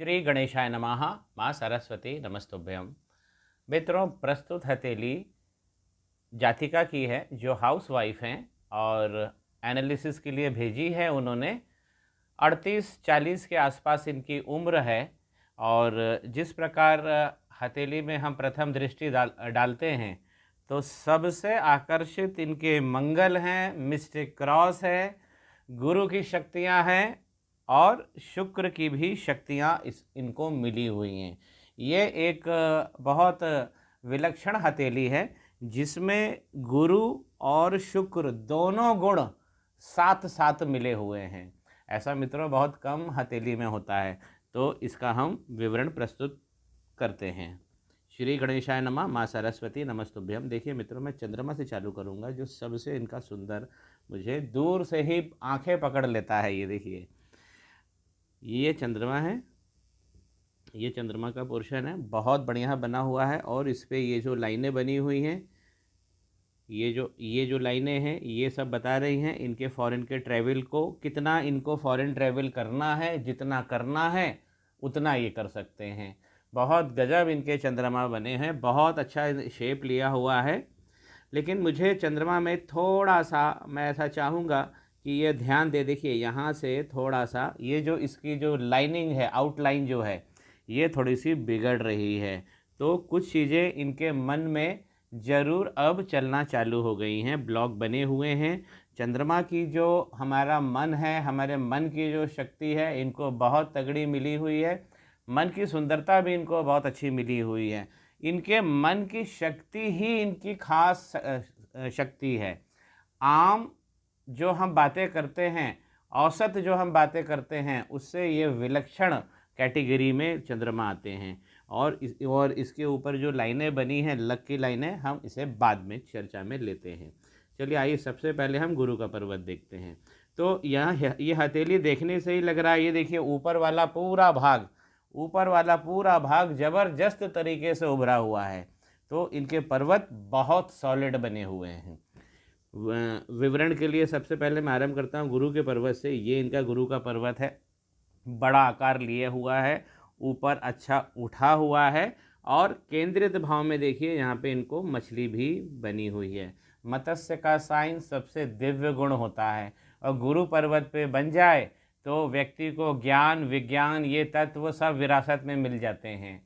श्री गणेशाय नमः। माँ सरस्वती नमस्तुभ्यम। मित्रों, प्रस्तुत हथेली जातिका की है जो हाउस वाइफ हैं और एनालिसिस के लिए भेजी है उन्होंने। 38-40 के आसपास इनकी उम्र है और जिस प्रकार हथेली में हम प्रथम दृष्टि डालते हैं तो सबसे आकर्षित इनके मंगल हैं, मिस्टिक क्रॉस है, गुरु की शक्तियां हैं और शुक्र की भी शक्तियां इनको मिली हुई हैं। ये एक बहुत विलक्षण हथेली है जिसमें गुरु और शुक्र दोनों गुण साथ साथ मिले हुए हैं। ऐसा मित्रों बहुत कम हथेली में होता है, तो इसका हम विवरण प्रस्तुत करते हैं। श्री गणेशाय नमः। माँ सरस्वती नमस्तुभ्यम। देखिए मित्रों, मैं चंद्रमा से चालू करूँगा जो सबसे इनका सुंदर, मुझे दूर से ही आंखें पकड़ लेता है। ये देखिए, ये चंद्रमा है, ये चंद्रमा का पोर्शन है, बहुत बढ़िया बना हुआ है। और इस पे ये जो लाइनें बनी हुई हैं, ये जो लाइनें हैं, ये सब बता रही हैं इनके फॉरेन के ट्रैवल को। कितना इनको फॉरेन ट्रैवल करना है, जितना करना है उतना ये कर सकते हैं। बहुत गजब इनके चंद्रमा बने हैं, बहुत अच्छा शेप लिया हुआ है। लेकिन मुझे चंद्रमा में थोड़ा सा, मैं ऐसा चाहूँगा कि ये ध्यान दे। देखिए यहाँ से थोड़ा सा ये जो इसकी जो लाइनिंग है, आउटलाइन जो है, ये थोड़ी सी बिगड़ रही है। तो कुछ चीज़ें इनके मन में ज़रूर अब चलना चालू हो गई हैं, ब्लॉक बने हुए हैं। चंद्रमा की जो हमारा मन है, हमारे मन की जो शक्ति है, इनको बहुत तगड़ी मिली हुई है। मन की सुंदरता भी इनको बहुत अच्छी मिली हुई है। इनके मन की शक्ति ही इनकी खास शक्ति है। आम जो हम बातें करते हैं, औसत जो हम बातें करते हैं, उससे ये विलक्षण कैटेगरी में चंद्रमा आते हैं। और इसके ऊपर जो लाइनें बनी हैं, लक की लाइनें, हम इसे बाद में चर्चा में लेते हैं। चलिए आइए, सबसे पहले हम गुरु का पर्वत देखते हैं। तो यहाँ ये हथेली देखने से ही लग रहा है, ये देखिए ऊपर वाला पूरा भाग, ऊपर वाला पूरा भाग ज़बरदस्त तरीके से उभरा हुआ है। तो इनके पर्वत बहुत सॉलिड बने हुए हैं। विवरण के लिए सबसे पहले मैं आरंभ करता हूँ गुरु के पर्वत से। ये इनका गुरु का पर्वत है, बड़ा आकार लिए हुआ है, ऊपर अच्छा उठा हुआ है और केंद्रित भाव में देखिए यहाँ पे इनको मछली भी बनी हुई है। मत्स्य का साइन सबसे दिव्य गुण होता है और गुरु पर्वत पे बन जाए तो व्यक्ति को ज्ञान विज्ञान ये तत्व सब विरासत में मिल जाते हैं।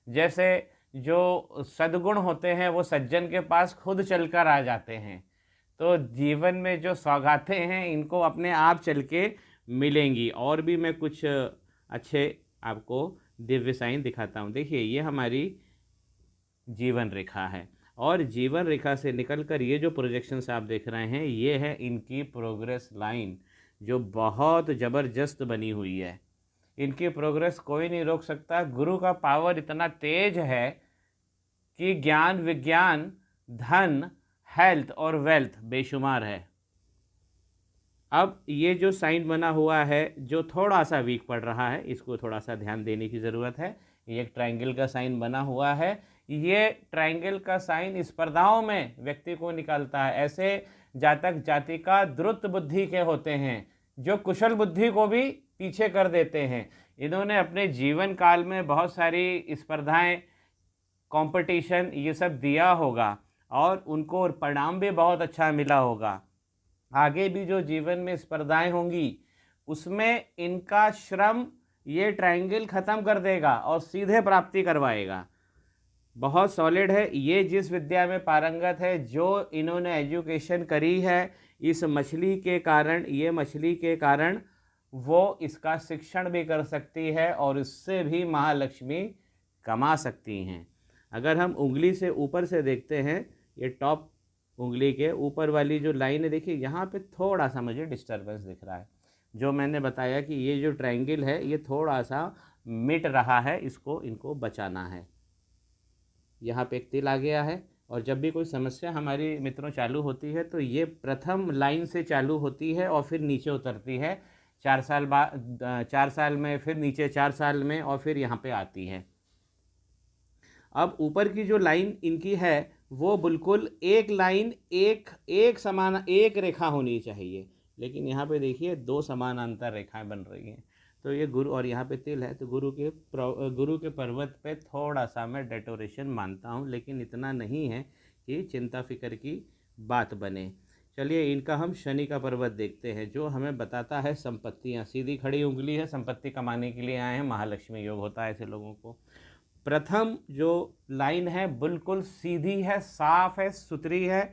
जैसे जो सद्गुण होते हैं वो सज्जन के पास खुद चलकर आ जाते हैं, तो जीवन में जो सौगातें हैं इनको अपने आप चल के मिलेंगी। और भी मैं कुछ अच्छे आपको दिव्य साइन दिखाता हूँ। देखिए ये हमारी जीवन रेखा है और जीवन रेखा से निकलकर ये जो प्रोजेक्शंस आप देख रहे हैं, ये है इनकी प्रोग्रेस लाइन जो बहुत ज़बरदस्त बनी हुई है। इनकी प्रोग्रेस कोई नहीं रोक सकता। गुरु का पावर इतना तेज है कि ज्ञान विज्ञान धन हेल्थ और वेल्थ बेशुमार है। अब ये जो साइन बना हुआ है जो थोड़ा सा वीक पड़ रहा है, इसको थोड़ा सा ध्यान देने की ज़रूरत है। ये एक ट्रायंगल का साइन बना हुआ है। ये ट्रायंगल का साइन स्पर्धाओं में व्यक्ति को निकालता है। ऐसे जातक जातिका द्रुत बुद्धि के होते हैं जो कुशल बुद्धि को भी पीछे कर देते हैं। इन्होंने अपने जीवन काल में बहुत सारी स्पर्धाएं, कंपटीशन ये सब दिया होगा और उनको परिणाम भी बहुत अच्छा मिला होगा। आगे भी जो जीवन में स्पर्धाएं होंगी उसमें इनका श्रम ये ट्रायंगल ख़त्म कर देगा और सीधे प्राप्ति करवाएगा। बहुत सॉलिड है। ये जिस विद्या में पारंगत है, जो इन्होंने एजुकेशन करी है, इस मछली के कारण, ये मछली के कारण वो इसका शिक्षण भी कर सकती है और इससे भी महालक्ष्मी कमा सकती हैं। अगर हम उंगली से ऊपर से देखते हैं, ये टॉप उंगली के ऊपर वाली जो लाइन है, देखिए यहाँ पे थोड़ा सा मुझे डिस्टर्बेंस दिख रहा है। जो मैंने बताया कि ये जो ट्रायंगल है ये थोड़ा सा मिट रहा है, इसको इनको बचाना है। यहाँ पे एक तिल आ गया है। और जब भी कोई समस्या हमारी मित्रों चालू होती है तो ये प्रथम लाइन से चालू होती है और फिर नीचे उतरती है। 4 साल बाद, 4 साल में, फिर नीचे 4 साल में, और फिर यहाँ पे आती है। अब ऊपर की जो लाइन इनकी है वो बिल्कुल एक लाइन, एक समान, एक रेखा होनी चाहिए, लेकिन यहाँ पे देखिए 2 समानांतर रेखाएं बन रही हैं। तो ये गुरु, और यहाँ पे तिल है, तो गुरु के पर्वत पे थोड़ा सा मैं डेकोरेशन मानता हूँ, लेकिन इतना नहीं है कि चिंता फिक्र की बात बने। चलिए इनका हम शनि का पर्वत देखते हैं, जो हमें बताता है संपत्तियाँ। सीधी खड़ी उंगली है, संपत्ति कमाने के लिए आए हैं, महालक्ष्मी योग होता है ऐसे लोगों को। प्रथम जो लाइन है बिल्कुल सीधी है, साफ है, सुथरी है,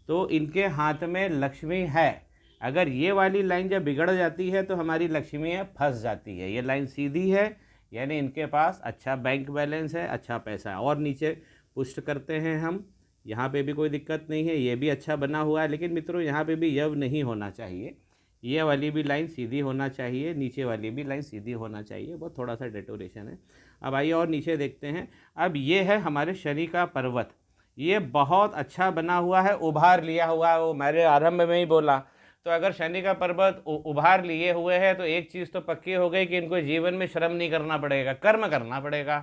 तो इनके हाथ में लक्ष्मी है। अगर ये वाली लाइन जब बिगड़ जाती है तो हमारी लक्ष्मी फंस जाती है। ये लाइन सीधी है, यानी इनके पास अच्छा बैंक बैलेंस है, अच्छा पैसा है। और नीचे पुष्ट करते हैं हम, यहाँ पे भी कोई दिक्कत नहीं है, ये भी अच्छा बना हुआ है। लेकिन मित्रों यहाँ पे भी यव नहीं होना चाहिए, ये वाली भी लाइन सीधी होना चाहिए, नीचे वाली भी लाइन सीधी होना चाहिए, बहुत थोड़ा सा डेकोरेशन है। अब आइए और नीचे देखते हैं। अब ये है हमारे शनि का पर्वत, ये बहुत अच्छा बना हुआ है, उभार लिया हुआ है, वो मैंने आरंभ में ही बोला। तो अगर शनि का पर्वत उभार लिए हुए है तो एक चीज़ तो पक्की हो गई कि इनको जीवन में श्रम नहीं करना पड़ेगा, कर्म करना पड़ेगा।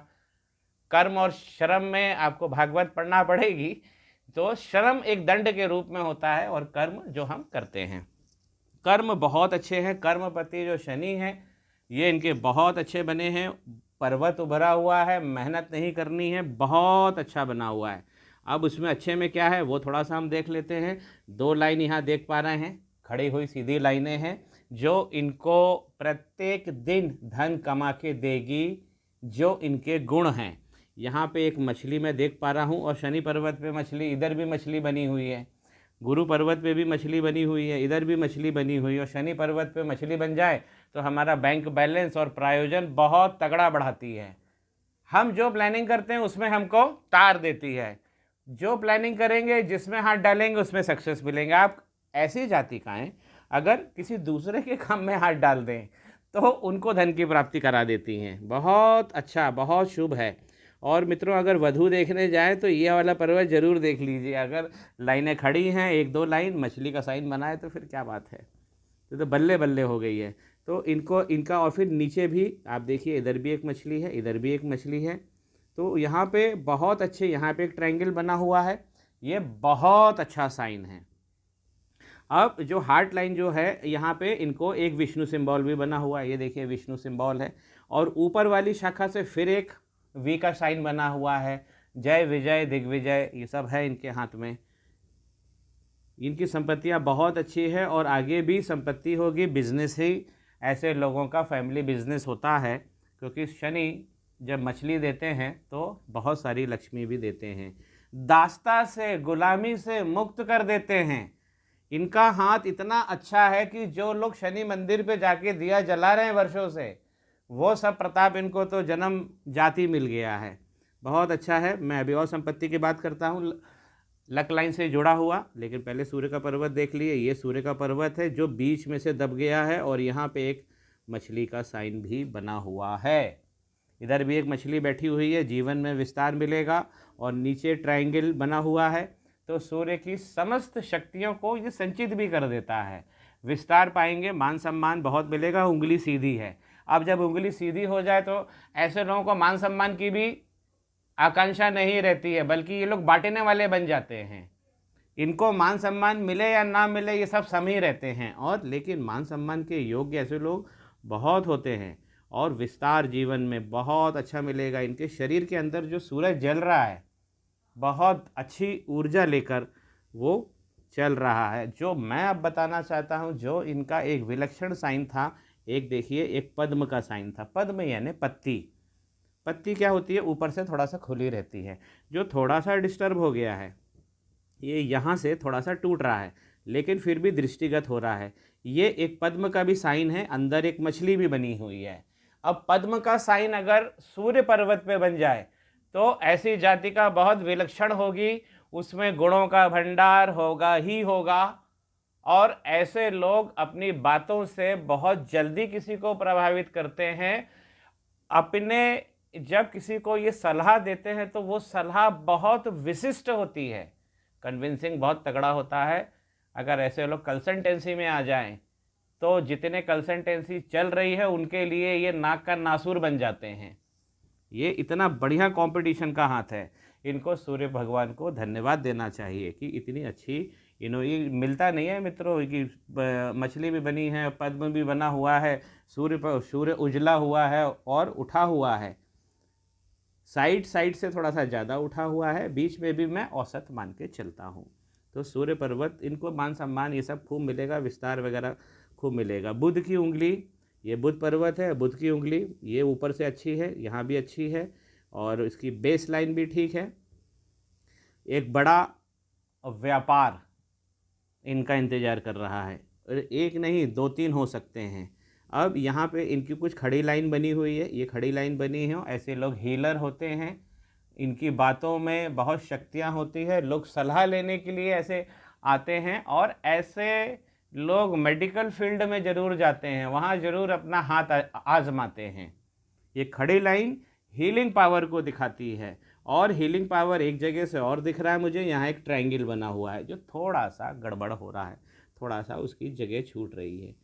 कर्म और श्रम में आपको भागवत पढ़ना पड़ेगी। तो श्रम एक दंड के रूप में होता है और कर्म जो हम करते हैं, कर्म बहुत अच्छे हैं। कर्मपति जो शनि है ये इनके बहुत अच्छे बने हैं, पर्वत उभरा हुआ है, मेहनत नहीं करनी है, बहुत अच्छा बना हुआ है। अब उसमें अच्छे में क्या है वो थोड़ा सा हम देख लेते हैं। दो लाइन यहाँ देख पा रहे हैं, खड़ी हुई सीधी लाइनें हैं, जो इनको प्रत्येक दिन धन कमा के देगी, जो इनके गुण हैं। यहाँ पे एक मछली मैं देख पा रहा हूँ, और शनि पर्वत पे मछली, इधर भी मछली बनी हुई है, गुरु पर्वत पे भी मछली बनी हुई है, इधर भी मछली बनी हुई है। और शनि पर्वत पे मछली बन जाए तो हमारा बैंक बैलेंस और प्रायोजन बहुत तगड़ा बढ़ाती है। हम जो प्लानिंग करते हैं उसमें हमको तार देती है, जो प्लानिंग करेंगे, जिसमें हाथ डालेंगे उसमें सक्सेस मिलेंगे। आप ऐसी जातिकाएँ अगर किसी दूसरे के काम में हाथ डाल दें तो उनको धन की प्राप्ति करा देती हैं। बहुत अच्छा, बहुत शुभ है। और मित्रों अगर वधू देखने जाए तो ये वाला पर्वत जरूर देख लीजिए। अगर लाइनें खड़ी हैं, एक दो लाइन मछली का साइन बना है तो फिर क्या बात है, तो बल्ले बल्ले हो गई है। तो इनका और फिर नीचे भी आप देखिए, इधर भी एक मछली है, इधर भी एक मछली है। तो यहाँ पे बहुत अच्छे, यहाँ पे एक ट्रायंगल बना हुआ है, ये बहुत अच्छा साइन है। अब जो हार्ट लाइन जो है यहाँ पे इनको एक विष्णु सिंबल भी बना हुआ है, ये देखिए विष्णु सिंबल है। और ऊपर वाली शाखा से फिर एक वी का साइन बना हुआ है, जय विजय दिग्विजय, ये सब है इनके हाथ में। इनकी संपत्तियाँ बहुत अच्छी है और आगे भी संपत्ति होगी। बिजनेस ही ऐसे लोगों का फैमिली बिजनेस होता है, क्योंकि शनि जब मछली देते हैं तो बहुत सारी लक्ष्मी भी देते हैं, दास्ता से, गुलामी से मुक्त कर देते हैं। इनका हाथ इतना अच्छा है कि जो लोग शनि मंदिर पे जाके दिया जला रहे हैं वर्षों से, वो सब प्रताप इनको तो जन्म जाति मिल गया है। बहुत अच्छा है। मैं अभी और संपत्ति की बात करता हूँ, लक लाइन से जुड़ा हुआ। लेकिन पहले सूर्य का पर्वत देख लिए, ये सूर्य का पर्वत है जो बीच में से दब गया है, और यहाँ पे एक मछली का साइन भी बना हुआ है। इधर भी एक मछली बैठी हुई है, जीवन में विस्तार मिलेगा। और नीचे ट्रायंगल बना हुआ है, तो सूर्य की समस्त शक्तियों को ये संचित भी कर देता है। विस्तार पाएंगे, मान सम्मान बहुत मिलेगा। उंगली सीधी है, अब जब उंगली सीधी हो जाए तो ऐसे लोगों को मान सम्मान की भी आकांक्षा नहीं रहती है, बल्कि ये लोग बांटने वाले बन जाते हैं। इनको मान सम्मान मिले या ना मिले ये सब सम ही रहते हैं, और लेकिन मान सम्मान के योग्य ऐसे लोग बहुत होते हैं। और विस्तार जीवन में बहुत अच्छा मिलेगा। इनके शरीर के अंदर जो सूरज जल रहा है, बहुत अच्छी ऊर्जा लेकर वो चल रहा है। जो मैं अब बताना चाहता हूँ, जो इनका एक विलक्षण साइन था, एक देखिए, एक पद्म का साइन था। पद्म यानी पत्ती। पत्ती क्या होती है, ऊपर से थोड़ा सा खुली रहती है। जो थोड़ा सा डिस्टर्ब हो गया है, ये यहाँ से थोड़ा सा टूट रहा है, लेकिन फिर भी दृष्टिगत हो रहा है। ये एक पद्म का भी साइन है, अंदर एक मछली भी बनी हुई है। अब पद्म का साइन अगर सूर्य पर्वत पे बन जाए तो ऐसी जाति का बहुत विलक्षण होगी, उसमें गुणों का भंडार होगा ही होगा। और ऐसे लोग अपनी बातों से बहुत जल्दी किसी को प्रभावित करते हैं। अपने जब किसी को ये सलाह देते हैं तो वो सलाह बहुत विशिष्ट होती है, कन्विंसिंग बहुत तगड़ा होता है। अगर ऐसे लोग कंसल्टेंसी में आ जाएं तो जितने कंसल्टेंसी चल रही है उनके लिए ये नाक का नासूर बन जाते हैं। ये इतना बढ़िया कंपटीशन का हाथ है। इनको सूर्य भगवान को धन्यवाद देना चाहिए कि इतनी अच्छी ये मिलता नहीं है मित्रों कि मछली भी बनी है, पद्म भी बना हुआ है, सूर्य उजला हुआ है और उठा हुआ है, साइड साइड से थोड़ा सा ज़्यादा उठा हुआ है, बीच में भी मैं औसत मान के चलता हूँ। तो सूर्य पर्वत, इनको मान सम्मान ये सब खूब मिलेगा, विस्तार वगैरह खूब मिलेगा। बुध की उंगली, ये बुध पर्वत है, बुध की उंगली ये ऊपर से अच्छी है, यहाँ भी अच्छी है और इसकी बेस लाइन भी ठीक है। एक बड़ा व्यापार इनका इंतज़ार कर रहा है, और एक नहीं दो तीन हो सकते हैं। अब यहाँ पे इनकी कुछ खड़ी लाइन बनी हुई है, ये खड़ी लाइन बनी है, ऐसे लोग हीलर होते हैं, इनकी बातों में बहुत शक्तियाँ होती है, लोग सलाह लेने के लिए ऐसे आते हैं और ऐसे लोग मेडिकल फील्ड में ज़रूर जाते हैं, वहाँ ज़रूर अपना हाथ आजमाते हैं। ये खड़ी लाइन हीलिंग पावर को दिखाती है, और हीलिंग पावर एक जगह से और दिख रहा है मुझे, यहाँ एक ट्रायंगल बना हुआ है जो थोड़ा सा गड़बड़ हो रहा है, थोड़ा सा उसकी जगह छूट रही है।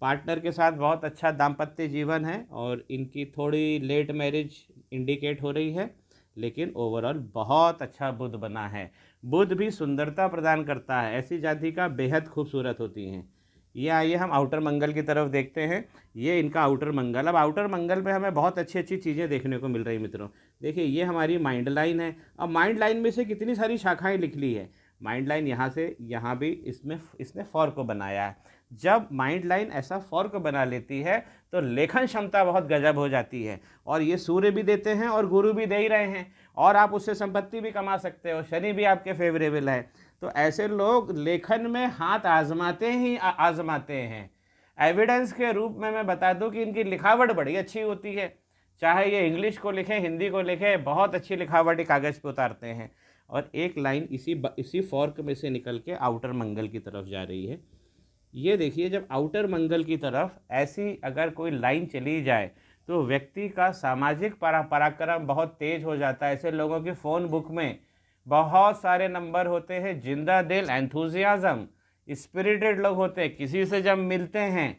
पार्टनर के साथ बहुत अच्छा दाम्पत्य जीवन है और इनकी थोड़ी लेट मैरिज इंडिकेट हो रही है, लेकिन ओवरऑल बहुत अच्छा बुध बना है। बुध भी सुंदरता प्रदान करता है, ऐसी जाति का बेहद खूबसूरत होती हैं। ये आइए हम आउटर मंगल की तरफ देखते हैं। ये इनका आउटर मंगल। अब आउटर मंगल पे हमें बहुत अच्छी अच्छी चीज़ें देखने को मिल रही मित्रों। देखिए ये हमारी माइंड लाइन है। अब माइंड लाइन में से कितनी सारी शाखाएं निकली है। माइंड लाइन यहाँ से यहाँ भी इसने फॉर्क बनाया है। जब माइंड लाइन ऐसा फॉर्क बना लेती है तो लेखन क्षमता बहुत गजब हो जाती है, और ये सूर्य भी देते हैं और गुरु भी दे ही रहे हैं, और आप उससे संपत्ति भी कमा सकते हो, शनि भी आपके फेवरेबल है। तो ऐसे लोग लेखन में हाथ आजमाते ही आजमाते हैं। एविडेंस के रूप में मैं बता दूं कि इनकी लिखावट बड़ी अच्छी होती है, चाहे ये इंग्लिश को लिखें हिंदी को लिखें, बहुत अच्छी लिखावट कागज़ पे उतारते हैं। और एक लाइन इसी फॉर्क में से निकल के आउटर मंगल की तरफ जा रही है। ये देखिए, जब आउटर मंगल की तरफ ऐसी अगर कोई लाइन चली जाए तो व्यक्ति का सामाजिक पराक्रम बहुत तेज हो जाता है। ऐसे लोगों की फ़ोन बुक में बहुत सारे नंबर होते हैं, जिंदा दिल, एंथुजियाज़म, स्पिरिटेड लोग होते हैं। किसी से जब मिलते हैं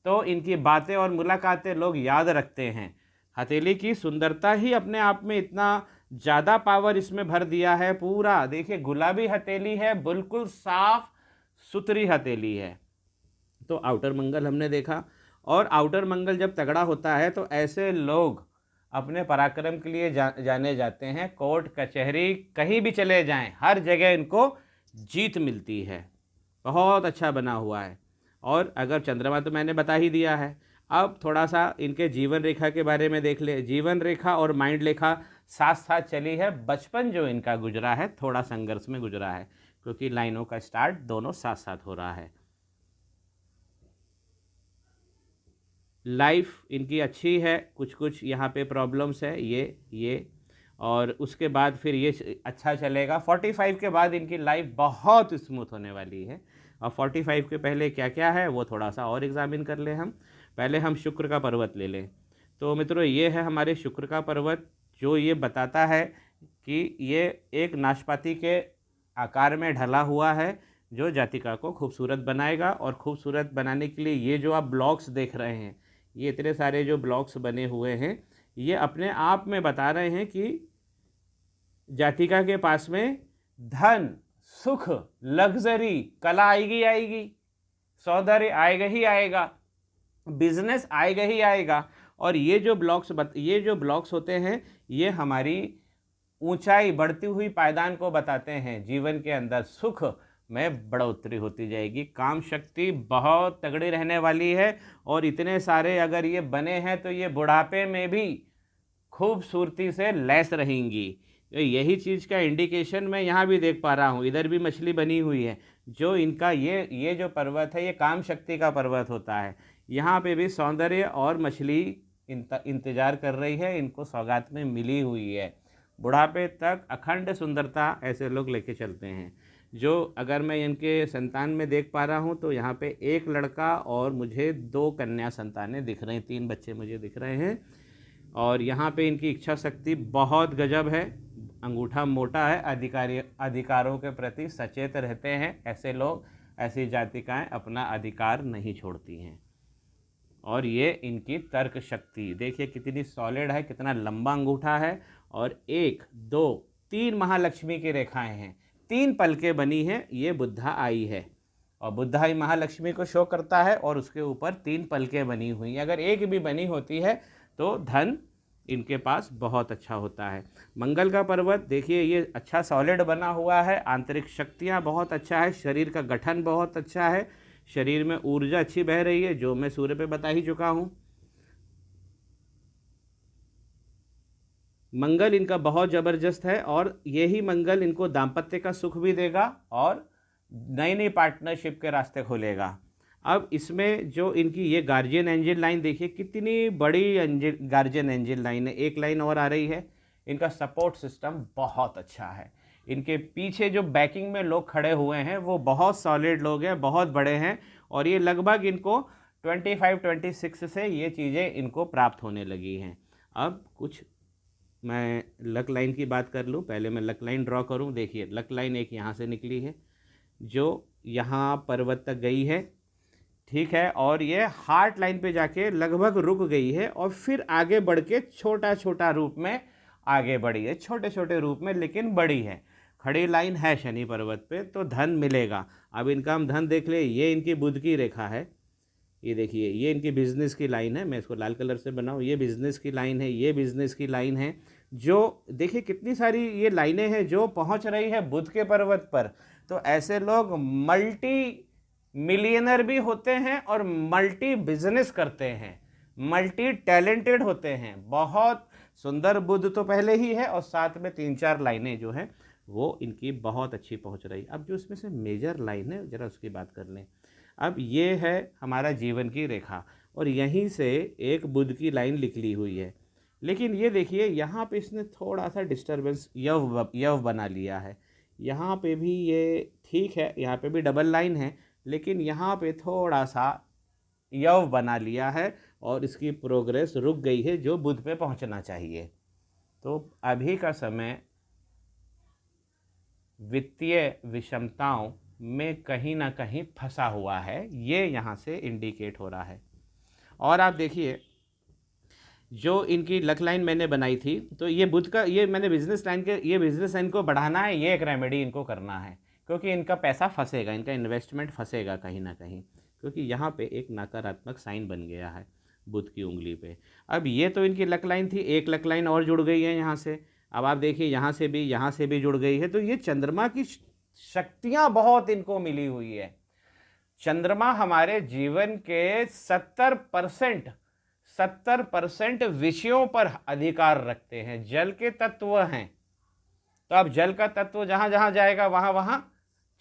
तो इनकी बातें और मुलाकातें लोग याद रखते हैं। हथेली की सुंदरता ही अपने आप में इतना ज़्यादा पावर इसमें भर दिया है। पूरा देखिए गुलाबी हथेली है, बिल्कुल साफ सुथरी हथेली है। तो आउटर मंगल हमने देखा, और आउटर मंगल जब तगड़ा होता है तो ऐसे लोग अपने पराक्रम के लिए जाने जाते हैं। कोर्ट कचहरी कहीं भी चले जाएं, हर जगह इनको जीत मिलती है। बहुत अच्छा बना हुआ है। और अगर चंद्रमा तो मैंने बता ही दिया है। अब थोड़ा सा इनके जीवन रेखा के बारे में देख ले। जीवन रेखा और माइंड रेखा साथ साथ चली है। बचपन जो इनका गुजरा है थोड़ा संघर्ष में गुजरा है, क्योंकि लाइनों का स्टार्ट दोनों साथ साथ हो रहा है। लाइफ इनकी अच्छी है, कुछ कुछ यहाँ पे प्रॉब्लम्स है ये और उसके बाद फिर ये अच्छा चलेगा। 45 के बाद इनकी लाइफ बहुत स्मूथ होने वाली है। और 45 के पहले क्या क्या है वो थोड़ा सा और एग्जामिन कर लें हम। पहले हम शुक्र का पर्वत ले लें। तो मित्रों ये है हमारे शुक्र का पर्वत, जो ये बताता है कि ये एक नाशपाती के आकार में ढला हुआ है, जो जातिका को खूबसूरत बनाएगा। और खूबसूरत बनाने के लिए ये जो आप ब्लॉक्स देख रहे हैं, ये इतने सारे जो ब्लॉक्स बने हुए हैं, ये अपने आप में बता रहे हैं कि जातिका के पास में धन, सुख, लग्जरी, कला आएगी आएगी, सौंदर्य आएगा ही आएगा, बिजनेस आएगा ही आएगा। और ये जो ब्लॉक्स होते हैं, ये हमारी ऊंचाई, बढ़ती हुई पायदान को बताते हैं। जीवन के अंदर सुख में बढ़ोतरी होती जाएगी, काम शक्ति बहुत तगड़ी रहने वाली है। और इतने सारे अगर ये बने हैं तो ये बुढ़ापे में भी खूबसूरती से लैस रहेंगी। तो यही चीज़ का इंडिकेशन मैं यहाँ भी देख पा रहा हूँ। इधर भी मछली बनी हुई है, जो इनका ये जो पर्वत है ये काम शक्ति का पर्वत होता है। यहाँ पे भी सौंदर्य और मछली इंतजार कर रही है, इनको सौगात में मिली हुई है। बुढ़ापे तक अखंड सुंदरता ऐसे लोग लेके चलते हैं। जो अगर मैं इनके संतान में देख पा रहा हूँ तो यहाँ पे एक लड़का और मुझे 2 कन्या संतानें दिख रही हैं, 3 बच्चे मुझे दिख रहे हैं। और यहाँ पे इनकी इच्छा शक्ति बहुत गजब है, अंगूठा मोटा है, अधिकारों के प्रति सचेत रहते हैं। ऐसे लोग, ऐसी जातिकाएं अपना अधिकार नहीं छोड़ती हैं। और ये इनकी तर्क शक्ति देखिए कितनी सॉलिड है, कितना लंबा अंगूठा है। और 1 2 3 महालक्ष्मी की रेखाएं हैं, 3 पलकें बनी हैं, ये बुद्धा आई है। और बुद्धा आई महालक्ष्मी को शो करता है और उसके ऊपर 3 पलकें बनी हुई हैं। अगर एक भी बनी होती है तो धन इनके पास बहुत अच्छा होता है। मंगल का पर्वत देखिए, ये अच्छा सॉलिड बना हुआ है, आंतरिक शक्तियाँ बहुत अच्छा है, शरीर का गठन बहुत अच्छा है, शरीर में ऊर्जा अच्छी बह रही है, जो मैं सूर्य पे बता ही चुका हूँ। मंगल इनका बहुत ज़बरदस्त है और यही मंगल इनको दाम्पत्य का सुख भी देगा और नई नई पार्टनरशिप के रास्ते खोलेगा। अब इसमें जो इनकी ये गार्जियन एंजल लाइन देखिए, कितनी बड़ी एंजल गार्जियन एंजल लाइन है। एक लाइन और आ रही है। इनका सपोर्ट सिस्टम बहुत अच्छा है। इनके पीछे जो बैकिंग में लोग खड़े हुए हैं वो बहुत सॉलिड लोग हैं, बहुत बड़े हैं, और ये लगभग इनको 25-26 से ये चीज़ें इनको प्राप्त होने लगी हैं। अब कुछ मैं लक लाइन की बात कर लूँ, पहले मैं लक लाइन ड्रॉ करूँ। देखिए, लक लाइन एक यहाँ से निकली है जो यहाँ पर्वत तक गई है, ठीक है, और ये हार्ट लाइन पे जाके लगभग रुक गई है और फिर आगे बढ़ के छोटा छोटा रूप में आगे बढ़ी है, छोटे छोटे रूप में, लेकिन बड़ी है। खड़ी लाइन है शनि पर्वत पे, तो धन मिलेगा। अब इनका हम धन देख ले, ये इनकी बुध की रेखा है, ये देखिए, ये इनकी बिजनेस की लाइन है। मैं इसको लाल कलर से बनाऊँ, ये बिजनेस की लाइन है, ये बिजनेस की लाइन है। जो देखिए कितनी सारी ये लाइनें हैं जो पहुंच रही है बुध के पर्वत पर। तो ऐसे लोग मल्टी मिलियनर भी होते हैं और मल्टी बिजनेस करते हैं, मल्टी टैलेंटेड होते हैं। बहुत सुंदर बुध तो पहले ही है और साथ में 3-4 लाइनें जो हैं वो इनकी बहुत अच्छी पहुंच रही। अब जो इसमें से मेजर लाइन है ज़रा उसकी बात कर लें। अब ये है हमारा जीवन की रेखा और यहीं से एक बुध की लाइन निकली हुई है, लेकिन ये देखिए यहाँ पे इसने थोड़ा सा डिस्टरबेंस यव बना लिया है। यहाँ पे भी ये ठीक है, यहाँ पे भी डबल लाइन है, लेकिन यहाँ पे थोड़ा सा यव बना लिया है और इसकी प्रोग्रेस रुक गई है जो बुध पे पहुँचना चाहिए। तो अभी का समय वित्तीय विषमताओं में कहीं ना कहीं फंसा हुआ है, ये यहाँ से इंडिकेट हो रहा है। और आप देखिए, जो इनकी लक लाइन मैंने बनाई थी, तो ये बुध का, ये मैंने बिजनेस लाइन के, ये बिजनेस लाइन को बढ़ाना है, ये एक रेमेडी इनको करना है, क्योंकि इनका पैसा फंसेगा, इनका इन्वेस्टमेंट फंसेगा कहीं ना कहीं, क्योंकि यहाँ पे एक नकारात्मक साइन बन गया है बुध की उंगली पे। अब ये तो इनकी लक लाइन थी, एक लक लाइन और जुड़ गई है यहाँ से। अब आप देखिए यहाँ से भी जुड़ गई है, तो ये चंद्रमा की शक्तियाँ बहुत इनको मिली हुई है। चंद्रमा हमारे जीवन के 70% विषयों पर अधिकार रखते हैं, जल के तत्व हैं। तो अब जल का तत्व जहाँ जहाँ जाएगा वहाँ वहाँ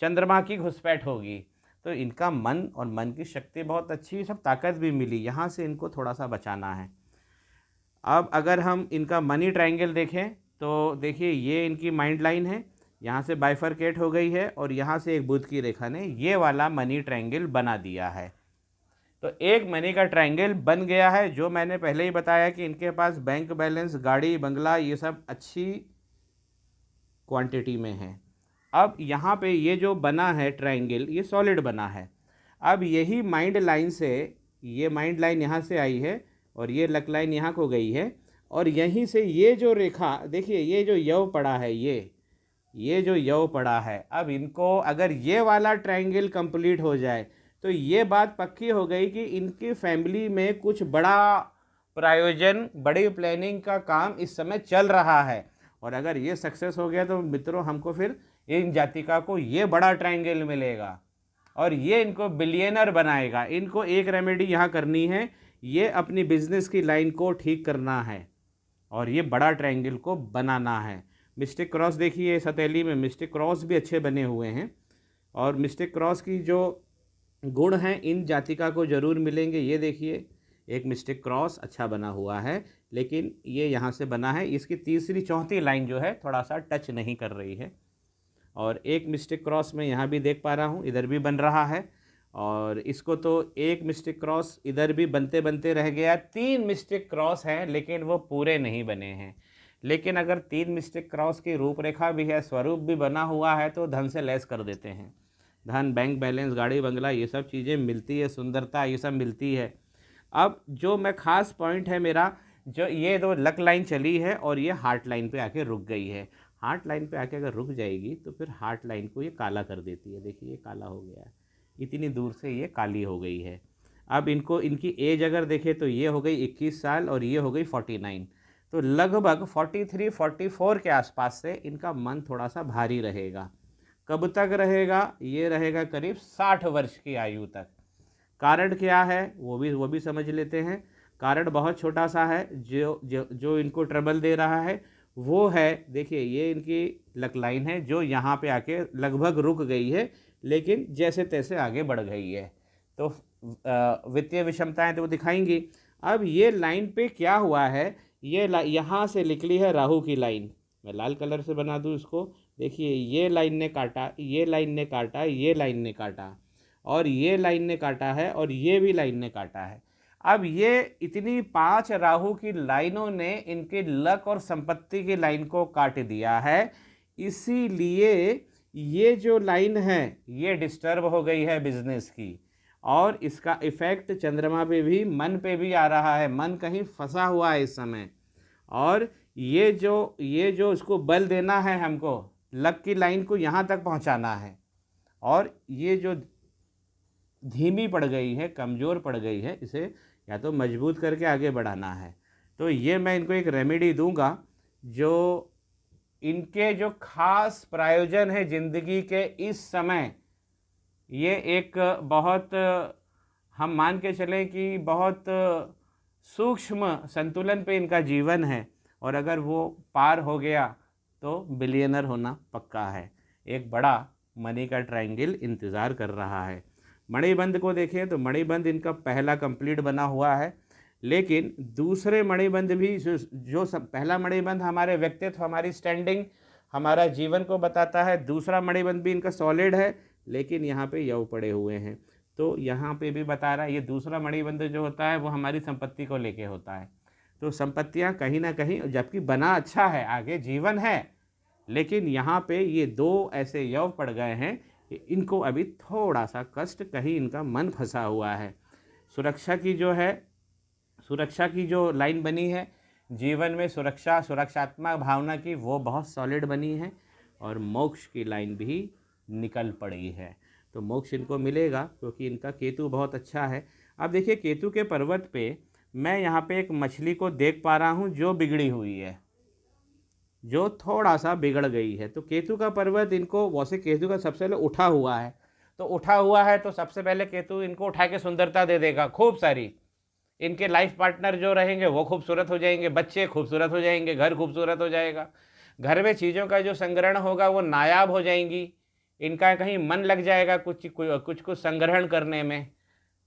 चंद्रमा की घुसपैठ होगी। तो इनका मन और मन की शक्ति बहुत अच्छी, सब ताकत भी मिली, यहाँ से इनको थोड़ा सा बचाना है। अब अगर हम इनका मनी ट्रायंगल देखें तो देखिए, ये इनकी माइंड लाइन है, यहाँ से बाइफरकेट हो गई है और यहाँ से एक बुध की रेखा ने ये वाला मनी ट्रायंगल बना दिया है। तो एक मनी का ट्रायंगल बन गया है, जो मैंने पहले ही बताया कि इनके पास बैंक बैलेंस, गाड़ी, बंगला, ये सब अच्छी क्वांटिटी में है। अब यहाँ पे ये जो बना है ट्रायंगल, ये सॉलिड बना है। अब यही माइंड लाइन से, ये माइंड लाइन यहाँ से आई है और ये लक लाइन यहाँ को गई है, और यहीं से ये जो रेखा देखिए, ये जो यव पड़ा है, ये जो यव पड़ा है, अब इनको अगर ये वाला ट्रायंगल कंप्लीट हो जाए तो ये बात पक्की हो गई कि इनकी फैमिली में कुछ बड़ा प्रायोजन, बड़ी प्लानिंग का काम इस समय चल रहा है। और अगर ये सक्सेस हो गया तो मित्रों, हमको फिर इन जातिका को ये बड़ा ट्रायंगल मिलेगा और ये इनको बिलियनर बनाएगा। इनको एक रेमेडी यहाँ करनी है, ये अपनी बिजनेस की लाइन को ठीक करना है और ये बड़ा ट्रायंगल को बनाना है। मिस्टिक क्रॉस देखिए, सतैली में मिस्टिक क्रॉस भी अच्छे बने हुए हैं और मिस्टिक क्रॉस की जो गुण हैं इन जातिका को ज़रूर मिलेंगे। ये देखिए, एक मिस्टिक क्रॉस अच्छा बना हुआ है, लेकिन ये यहाँ से बना है, इसकी तीसरी चौथी लाइन जो है थोड़ा सा टच नहीं कर रही है। और एक मिस्टिक क्रॉस मैं यहाँ भी देख पा रहा हूँ, इधर भी बन रहा है, और इसको तो एक मिस्टिक क्रॉस इधर भी बनते बनते रह गया। 3 मिस्टिक क्रॉस हैं लेकिन वो पूरे नहीं बने हैं। लेकिन अगर 3 मिस्टिक क्रॉस की रूपरेखा भी है, स्वरूप भी बना हुआ है, तो धन से लैस कर देते हैं। धन, बैंक बैलेंस, गाड़ी बंगला, ये सब चीज़ें मिलती है, सुंदरता ये सब मिलती है। अब जो मैं खास पॉइंट है मेरा, जो ये दो लक लाइन चली है और ये हार्ट लाइन पे आके रुक गई है। हार्ट लाइन पे आके अगर रुक जाएगी तो फिर हार्ट लाइन को ये काला कर देती है। देखिए ये काला हो गया है, इतनी दूर से ये काली हो गई है। अब इनको इनकी एज अगर देखें तो ये हो गई 21 साल और ये हो गई 49, तो लगभग 43-44 के आसपास से इनका मन थोड़ा सा भारी रहेगा। कब तक रहेगा? ये रहेगा करीब 60 वर्ष की आयु तक। कारण क्या है वो भी समझ लेते हैं। कारण बहुत छोटा सा है, जो जो जो इनको ट्रबल दे रहा है वो है, देखिए ये इनकी लक लाइन है जो यहाँ पे आके लगभग रुक गई है, लेकिन जैसे तैसे आगे बढ़ गई है। तो वित्तीय विषमताएं तो वो दिखाएंगी। अब ये लाइन पे क्या हुआ है, ये यहाँ से निकली है राहु की लाइन। मैं लाल कलर से बना दूँ इसको। देखिए ये लाइन ने काटा, ये लाइन ने काटा, ये लाइन ने काटा, और ये लाइन ने काटा है, और ये भी लाइन ने काटा है। अब ये इतनी 5 राहु की लाइनों ने इनके लक और संपत्ति की लाइन को काट दिया है, इसीलिए ये जो लाइन है ये डिस्टर्ब हो गई है बिजनेस की, और इसका इफेक्ट चंद्रमा पे भी, मन पे भी आ रहा है। मन कहीं फंसा हुआ है इस समय, और ये जो इसको बल देना है हमको, लक की लाइन को यहाँ तक पहुँचाना है, और ये जो धीमी पड़ गई है, कमज़ोर पड़ गई है, इसे या तो मजबूत करके आगे बढ़ाना है। तो ये मैं इनको एक रेमेडी दूंगा, जो इनके जो खास प्रयोजन है ज़िंदगी के इस समय, ये एक बहुत, हम मान के चलें कि बहुत सूक्ष्म संतुलन पे इनका जीवन है, और अगर वो पार हो गया तो बिलियनर होना पक्का है। एक बड़ा मनी का ट्रायंगल इंतज़ार कर रहा है। मणिबंध को देखें तो मणिबंध इनका पहला कंप्लीट बना हुआ है, लेकिन दूसरे मणिबंध भी जो पहला मणिबंध हमारे व्यक्तित्व, हमारी स्टैंडिंग, हमारा जीवन को बताता है, दूसरा मणिबंध भी इनका सॉलिड है, लेकिन यहाँ पे यव पड़े हुए हैं। तो यहाँ पे भी बता रहा है, ये दूसरा मणिबंध जो होता है वो हमारी संपत्ति को लेके होता है। तो संपत्तियाँ कहीं ना कहीं, जबकि बना अच्छा है, आगे जीवन है, लेकिन यहाँ पे ये दो ऐसे यव पड़ गए हैं कि इनको अभी थोड़ा सा कष्ट, कहीं इनका मन फंसा हुआ है। सुरक्षा की जो लाइन बनी है जीवन में, सुरक्षात्मक भावना की, वो बहुत सॉलिड बनी है, और मोक्ष की लाइन भी निकल पड़ी है। तो मोक्ष इनको मिलेगा क्योंकि इनका केतु बहुत अच्छा है। अब देखिए केतु के पर्वत पे मैं यहाँ पे एक मछली को देख पा रहा हूँ जो बिगड़ी हुई है, जो थोड़ा सा बिगड़ गई है। तो केतु का पर्वत इनको, वैसे केतु का सबसे पहले उठा हुआ है, तो उठा हुआ है तो सबसे पहले केतु इनको उठा के सुंदरता दे देगा खूब सारी। इनके लाइफ पार्टनर जो रहेंगे वो खूबसूरत हो जाएंगे, बच्चे खूबसूरत हो जाएंगे, घर खूबसूरत हो जाएगा, घर में चीज़ों का जो संग्रहण होगा वो नायाब हो जाएंगी, इनका कहीं मन लग जाएगा कुछ कुछ कुछ संग्रहण करने में।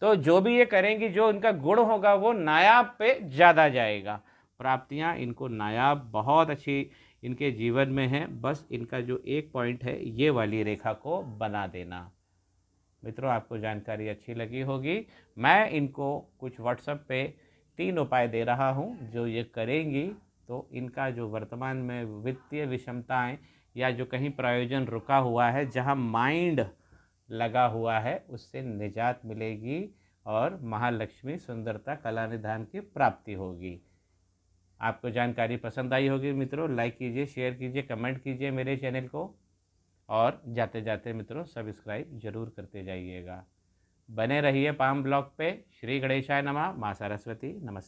तो जो भी ये करेंगी, जो इनका गुण होगा वो नायाब पे ज़्यादा जाएगा। प्राप्तियाँ इनको नायाब बहुत अच्छी इनके जीवन में है। बस इनका जो एक पॉइंट है, ये वाली रेखा को बना देना। मित्रों आपको जानकारी अच्छी लगी होगी। मैं इनको कुछ व्हाट्सएप पे 3 उपाय दे रहा हूँ, जो ये करेंगी तो इनका जो वर्तमान में वित्तीय विषमताएं या जो कहीं प्रयोजन रुका हुआ है, जहाँ माइंड लगा हुआ है, उससे निजात मिलेगी और महालक्ष्मी सुंदरता कला निधान की प्राप्ति होगी। आपको जानकारी पसंद आई होगी मित्रों, लाइक कीजिए, शेयर कीजिए, कमेंट कीजिए मेरे चैनल को, और जाते जाते मित्रों सब्सक्राइब जरूर करते जाइएगा। बने रहिए पाम ब्लॉग पे। श्री गणेशाय नमः। माँ सरस्वती नमस्ते।